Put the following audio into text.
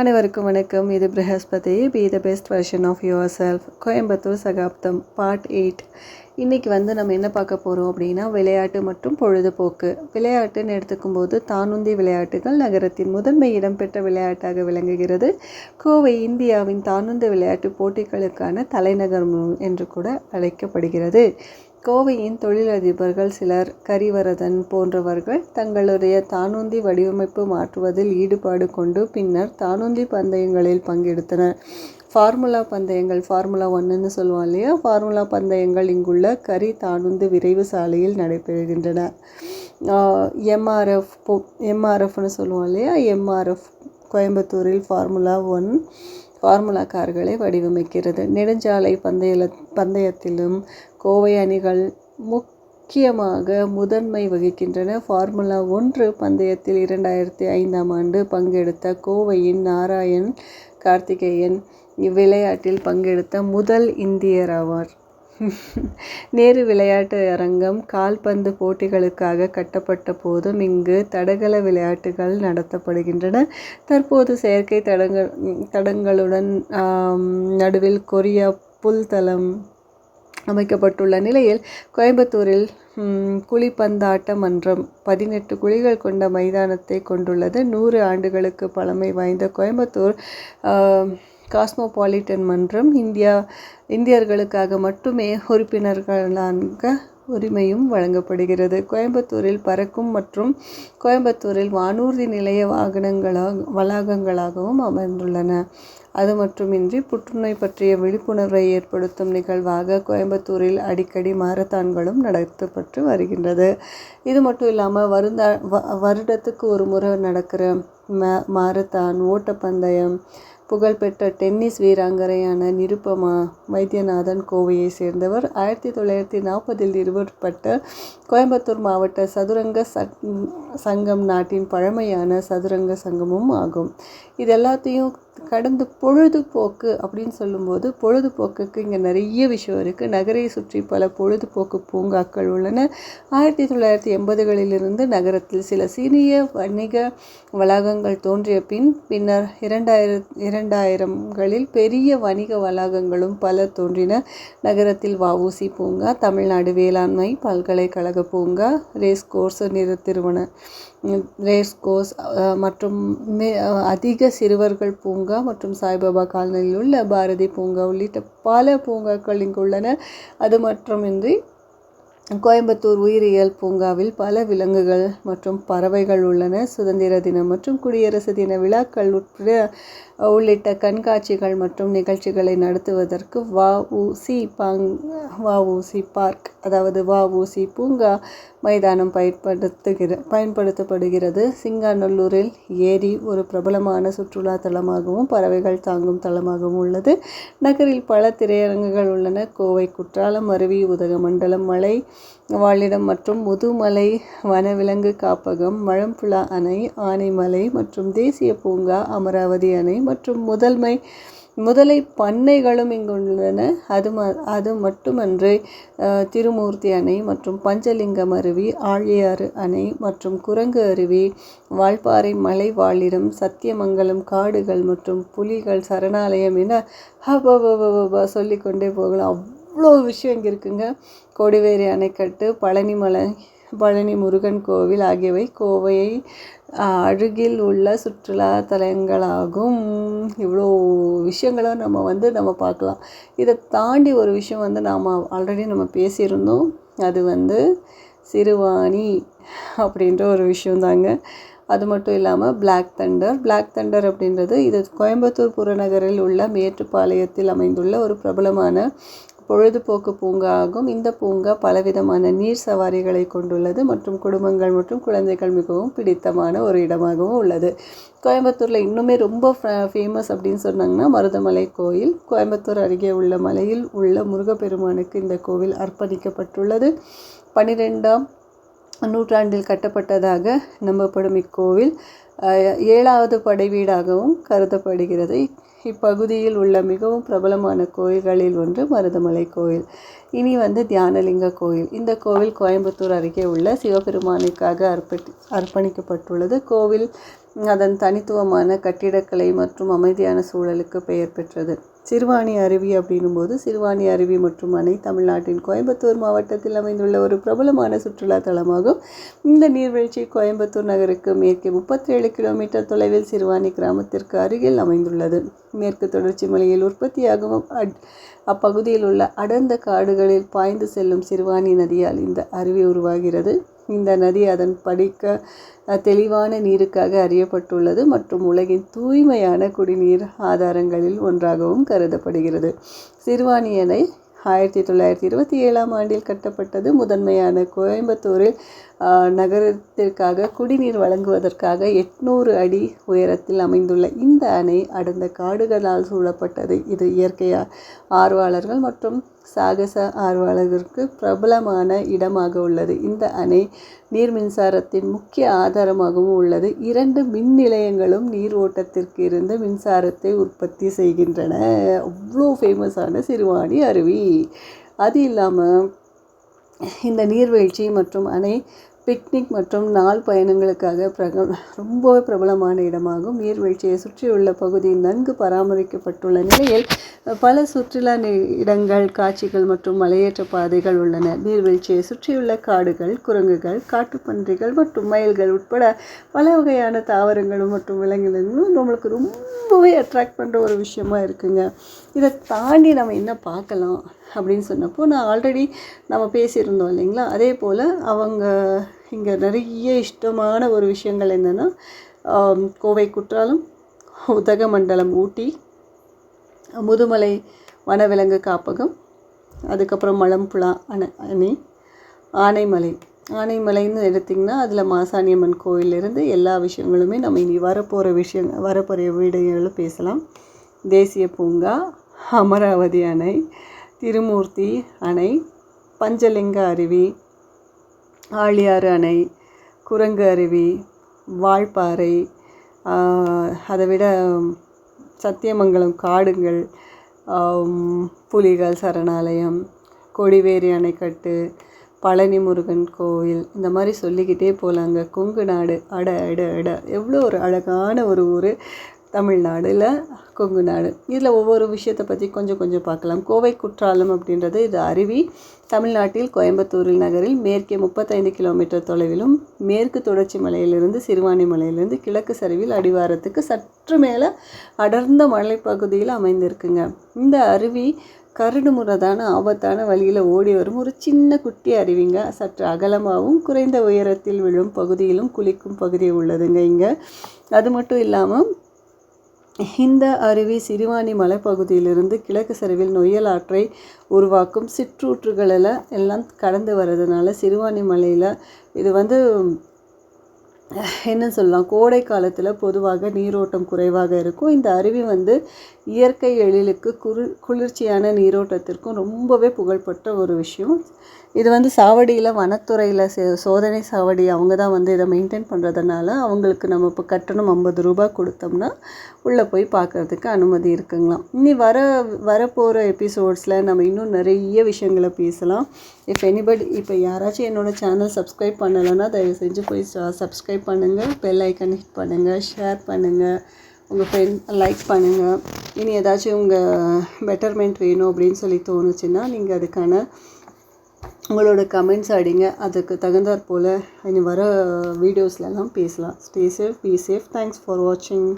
அனைவருக்கும் வணக்கம். இது Brihaspati be the best version of yourself Coimbatore சகாப்தம் பார்ட் 8. இன்றைக்கி நம்ம என்ன பார்க்க போகிறோம் அப்படின்னா, விளையாட்டு மற்றும் பொழுதுபோக்கு. விளையாட்டுன்னு எடுத்துக்கும்போது தானுந்தி விளையாட்டுகள் நகரத்தின் முதன்மை இடம்பெற்ற விளையாட்டாக விளங்குகிறது. கோவை இந்தியாவின் தானுந்து விளையாட்டு போட்டிகளுக்கான தலைநகரம் என்று கூட அழைக்கப்படுகிறது. கோவையின் தொழிலதிபர்கள் சிலர் கரிவரதன் போன்றவர்கள் தங்களுடைய தானுந்தி வடிவமைப்பு மாற்றுவதில் ஈடுபாடு கொண்டு பின்னர் தானுந்தி பந்தயங்களில் பங்கெடுத்தனர். ஃபார்முலா பந்தயங்கள், ஃபார்முலா 1ன்னு சொல்லுவோம் இல்லையா, ஃபார்முலா பந்தயங்கள் இங்குள்ள கரி தானுந்து விரைவு சாலையில் நடைபெறுகின்றன. எம்ஆர்எஃப்னு சொல்லுவோம் இல்லையா, எம்ஆர்எஃப் கோயம்புத்தூரில் ஃபார்முலா 1 ஃபார்முலா கார்களை வடிவமைக்கிறது. நெடுஞ்சாலை பந்தயத்திலும் கோவை அணிகள் முக்கியமாக முதன்மை வகிக்கின்றன. ஃபார்முலா 1 பந்தயத்தில் 2005ஆம் ஆண்டு பங்கெடுத்த கோவையின் நாராயண் கார்த்திகேயன் இவ்விளையாட்டில் பங்கெடுத்த முதல் இந்தியர் ஆவார். நேரு விளையாட்டு அரங்கம் கால்பந்து போட்டிகளுக்காக கட்டப்பட்ட போதும் இங்கு தடகள விளையாட்டுகள் நடத்தப்படுகின்றன. தற்போது செயற்கை தடங்களுடன் நடுவில் கொரியா புல்தளம் அமைக்கப்பட்டுள்ள நிலையில் கோயம்புத்தூரில் குழிப்பந்தாட்ட மன்றம் 18 குழிகள் கொண்ட மைதானத்தை கொண்டுள்ளது. 100 ஆண்டுகளுக்கு பழமை வாய்ந்த கோயம்புத்தூர் காஸ்மோபாலிட்டன் மன்றம் இந்தியர்களுக்காக மட்டுமே உறுப்பினர்களாக உரிமையும் வழங்கப்படுகிறது. கோயம்புத்தூரில் பறக்கும் மற்றும் கோயம்புத்தூரில் வானூர்தி நிலைய வளாகங்களாகவும் அமைந்துள்ளன. அது மட்டுமின்றி புற்றுநோய் பற்றிய விழிப்புணர்வை ஏற்படுத்தும் நிகழ்வாக கோயம்புத்தூரில் அடிக்கடி மாரத்தான்களும் நடத்தப்பட்டு வருகின்றது. இது மட்டும் இல்லாமல் வருடத்துக்கு ஒரு முறை நடக்கிற மாரத்தான் ஓட்டப்பந்தயம் புகழ்பெற்ற டென்னிஸ் வீராங்கனையான நிருபமா வைத்தியநாதன் கோவையை சேர்ந்தவர். 1940இல் நிறுவப்பட்ட கோயம்புத்தூர் மாவட்ட சதுரங்க சங்கம் நாட்டின் பழமையான சதுரங்க சங்கமும் ஆகும். இது எல்லாத்தையும் கடந்து பொழுதுபோக்கு அப்படின்னு சொல்லும்போது, பொழுதுபோக்குக்கு இங்கே நிறைய விஷயம் இருக்குது. நகரை சுற்றி பல பொழுதுபோக்கு பூங்காக்கள் உள்ளன. 1980களிலிருந்து நகரத்தில் சில சிறிய வணிக வளாகங்கள் தோன்றிய பின்னர் 2000களில் பெரிய வணிக வளாகங்களும் பல தோன்றின. நகரத்தில் வஉசி பூங்கா, தமிழ்நாடு வேளாண்மை பல்கலைக்கழக பூங்கா, ரேஸ் கோர்ஸ் மற்றும் அதிக சிறுவர்கள் பூங்கா மற்றும் சாய்பாபா காலனியில் உள்ள பாரதி பூங்கா உள்ளிட்ட பல பூங்காக்கள் இங்கு உள்ளன. அது மட்டுமின்றி கோயம்புத்தூர் உயிரியல் பூங்காவில் பல விலங்குகள் மற்றும் பறவைகள் உள்ளன. சுதந்திர தினம் மற்றும் குடியரசு தின விழாக்கள் உள்ளிட்ட கண்காட்சிகள் மற்றும் நிகழ்ச்சிகளை நடத்துவதற்கு வஉசி பார்க், அதாவது வஉசி பூங்கா மைதானம் பயன்படுத்தப்படுகிறது. சிங்காநல்லூரில் ஏரி ஒரு பிரபலமான சுற்றுலா தலமாகவும் பறவைகள் தாங்கும் தலமாகவும் உள்ளது. நகரில் பல திரையரங்குகள் உள்ளன. கோவை குற்றாலம் அருவி, உதகமண்டலம் மலை வாழிடம் மற்றும் முதுமலை வனவிலங்கு காப்பகம், மழம்புழா அணை, ஆனைமலை மற்றும் தேசிய பூங்கா, அமராவதி அணை மற்றும் முதலை பண்ணைகளும் இங்கு உள்ளன. அது மட்டுமன்றி திருமூர்த்தி அணை மற்றும் பஞ்சலிங்கம் அருவி, ஆழியாறு அணை மற்றும் குரங்கு அருவி, வால்பாறை மலை வாழிடம், சத்தியமங்கலம் காடுகள் மற்றும் புலிகள் சரணாலயம் என சொல்லிக்கொண்டே போகலாம். அவ்வளோ விஷயம் இங்கே இருக்குங்க. கொடிவேரி அணைக்கட்டு, பழனி முருகன் கோவில் ஆகியவை கோவையை அருகில் உள்ள சுற்றுலா தலங்களாகும். இவ்வளோ விஷயங்களை நம்ம பார்க்கலாம். இதை தாண்டி ஒரு விஷயம் நாம் ஆல்ரெடி பேசியிருந்தோம். அது சிறுவாணி அப்படின்ற ஒரு விஷயந்தாங்க. அது மட்டும் இல்லாமல் பிளாக் தண்டர் அப்படின்றது இது கோயம்புத்தூர் புறநகரில் உள்ள மேட்டுப்பாளையத்தில் அமைந்துள்ள ஒரு பிரபலமான பொழுதுபோக்கு பூங்கா ஆகும். இந்த பூங்கா பலவிதமான நீர் சவாரிகளை கொண்டுள்ளது மற்றும் குடும்பங்கள் மற்றும் குழந்தைகள் மிகவும் பிடித்தமான ஒரு இடமாகவும் உள்ளது. கோயம்புத்தூரில் இன்னுமே ரொம்ப ஃபேமஸ் அப்படின்னு சொன்னாங்கன்னா மருதமலை கோயில். கோயம்புத்தூர் அருகே உள்ள மலையில் உள்ள முருகப்பெருமானுக்கு இந்த கோவில் அர்ப்பணிக்கப்பட்டுள்ளது. 12ஆம் நூற்றாண்டில் கட்டப்பட்டதாக நம்பப்படும் இக்கோவில் 7வது படைவீடாகவும் கருதப்படுகிறது. இப்பகுதியில் உள்ள மிகவும் பிரபலமான கோயில்களில் ஒன்று மருதமலை கோயில். இனி தியானலிங்க கோயில். இந்த கோவில் கோயம்புத்தூர் அருகே உள்ள சிவபெருமானுக்காக அர்ப்பணிக்கப்பட்டுள்ளது. கோவில் அதன் தனித்துவமான கட்டிடக்கலை மற்றும் அமைதியான சூழலுக்கு பெயர் பெற்றது. சிறுவாணி அருவி அப்படின்னும்போது சிறுவாணி அருவி மற்றும் அணை தமிழ்நாட்டின் கோயம்புத்தூர் மாவட்டத்தில் அமைந்துள்ள ஒரு பிரபலமான சுற்றுலா தலமாகும். இந்த நீர்வீழ்ச்சி கோயம்புத்தூர் நகருக்கு மேற்கே 37 கிலோமீட்டர் தொலைவில் சிறுவாணி கிராமத்திற்கு அருகில் அமைந்துள்ளது. மேற்கு தொடர்ச்சி மலையில் உற்பத்தியாகும் அப்பகுதியில் உள்ள அடர்ந்த காடுகளில் பாய்ந்து செல்லும் சிறுவாணி நதியால் இந்த அருவி உருவாகிறது. இந்த நதி அதன் படிக்க தெளிவான நீருக்காக அறியப்பட்டுள்ளது மற்றும் உலகின் தூய்மையான குடிநீர் ஆதாரங்களில் ஒன்றாகவும் கருதப்படுகிறது. சிறுவாணி அணை 1927ஆம் ஆண்டில் கட்டப்பட்டது. முதன்மையான கோயம்புத்தூரில் நகரத்திற்காக குடிநீர் வழங்குவதற்காக 800 அடி உயரத்தில் அமைந்துள்ள இந்த அணை அடர்ந்த காடுகளால் சூழப்பட்டது. இது இயற்கை ஆர்வலர்கள் மற்றும் சாகச ஆர்வலர்களுக்கு பிரபலமான இடமாக உள்ளது. இந்த அணை நீர் மின்சாரத்தின் முக்கிய ஆதாரமாகவும் உள்ளது. 2 மின் நிலையங்களும் நீர் ஓட்டத்திற்கு இருந்து மின்சாரத்தை உற்பத்தி செய்கின்றன. அவ்வளோ ஃபேமஸான சிறுவாணி அருவி. அது இல்லாமல் இந்த நீர்வீழ்ச்சி மற்றும் அணை பிக்னிக் மற்றும் நாள் பயணங்களுக்காக ரொம்பவே பிரபலமான இடமாகும். நீர்வீழ்ச்சியை சுற்றியுள்ள பகுதி நன்கு பராமரிக்கப்பட்டுள்ள நிலையில் பல சுற்றுலா இடங்கள், காட்சிகள் மற்றும் மலையேற்ற பாதைகள் உள்ளன. நீர்வீழ்ச்சியை சுற்றியுள்ள காடுகள், குரங்குகள், காட்டுப்பன்றிகள் மற்றும் மயில்கள் உட்பட பல வகையான தாவரங்களும் மற்றும் விலங்கினங்களும் நம்மளுக்கு ரொம்பவே அட்ராக்ட் பண்ணுற ஒரு விஷயமா இருக்குங்க. இதை தாண்டி நம்ம என்ன பார்க்கலாம் அப்படின்னு சொன்னப்போ, நான் ஆல்ரெடி நம்ம பேசியிருந்தோம் இல்லைங்களா, அதே போல் அவங்க இங்கே நிறைய இஷ்டமான ஒரு விஷயங்கள் என்னென்னா, கோவை குற்றாலம், உதகமண்டலம் ஊட்டி, முதுமலை வனவிலங்கு காப்பகம், அதுக்கப்புறம் மலம்புழா அணை, ஆனைமலைன்னு எடுத்திங்கன்னா அதில் மாசாணியம்மன் கோயிலிருந்து எல்லா விஷயங்களுமே நம்ம இனி வரப்போகிற வீடியோவில் பேசலாம். தேசிய பூங்கா, அமராவதி அணை, திருமூர்த்தி அணை, பஞ்சலிங்க அருவி, ஆழியாறு அணை, குரங்கு அருவி, வால்பாறை, அதை விட சத்தியமங்கலம் காடுகள், புலிகள் சரணாலயம், கொடிவேரி அணைக்கட்டு, பழனி முருகன் கோவில், இந்த மாதிரி சொல்லிக்கிட்டே போகலாங்க. கொங்கு நாடு அட எவ்வளோ ஒரு அழகான ஒரு ஊர் தமிழ்நாடுல கொங்கு நாடு. இதில் ஒவ்வொரு விஷயத்தை பற்றி கொஞ்சம் பார்க்கலாம். கோவை குற்றாலம் அப்படின்றது இது அருவி தமிழ்நாட்டில் கோயம்புத்தூரில் நகரில் மேற்கே 35 கிலோமீட்டர் தொலைவிலும் மேற்கு தொடர்ச்சி மலையிலிருந்து சிறுவாணி மலையிலிருந்து கிழக்கு சரிவில் அடிவாரத்துக்கு சற்று மேலே அடர்ந்த மலைப்பகுதியில் அமைந்திருக்குங்க. இந்த அருவி கரடுமுரடான ஆபத்தான வழியில் ஓடி வரும் ஒரு சின்ன குட்டி அருவிங்க. சற்று அகலமாகவும் குறைந்த உயரத்தில் விழும் பகுதியிலும் குளிக்கும் பகுதி உள்ளதுங்க இங்கே. அது மட்டும் இல்லாமல் இந்த அருவி சிறுவாணி மலைப்பகுதியிலிருந்து கிழக்கு சரிவில் நொய்யல் ஆற்றை உருவாக்கும் சிற்றூற்றுகளில் எல்லாம் கடந்து வர்றதுனால சிறுவாணி மலையில் இது என்ன சொல்லலாம், கோடை காலத்தில் பொதுவாக நீரோட்டம் குறைவாக இருக்கும். இந்த அருவி இயற்கை எழிலுக்கு குளிர்ச்சியான நீரோட்டத்திற்கும் ரொம்பவே புகழ்பெற்ற ஒரு விஷயம். இது சாவடியில் வனத்துறையில் சோதனை சாவடி அவங்க தான் இதை மெயின்டைன் பண்ணுறதுனால அவங்களுக்கு நம்ம இப்போ கட்டணம் 50 ரூபா கொடுத்தோம்னா உள்ளே போய் பார்க்குறதுக்கு அனுமதி இருக்குங்களாம். இனி வரப்போகிற எபிசோட்ஸில் நம்ம இன்னும் நிறைய விஷயங்களை பேசலாம். இப்போ யாராச்சும் என்னோடய சேனல் சப்ஸ்கிரைப் பண்ணலைன்னா தயவு செஞ்சு போய் சப்ஸ்கிரைப் பண்ணுங்கள், பெல் ஐக்கன் ஹிட் பண்ணுங்கள், ஷேர் பண்ணுங்கள், உங்கள் ஃப்ரெண்ட் லைக் பண்ணுங்கள். இனி ஏதாச்சும் உங்கள் பெட்டர்மெண்ட் வேணும் அப்படின்னு சொல்லி தோணுச்சுன்னா நீங்கள் அதுக்கான உங்களோட கமெண்ட்ஸ் அடிங்க. அதுக்கு தகுந்தாற் போல் இனி வர வீடியோஸ்லலாம் பேசலாம். Stay safe, be safe. Thanks for வாட்சிங்.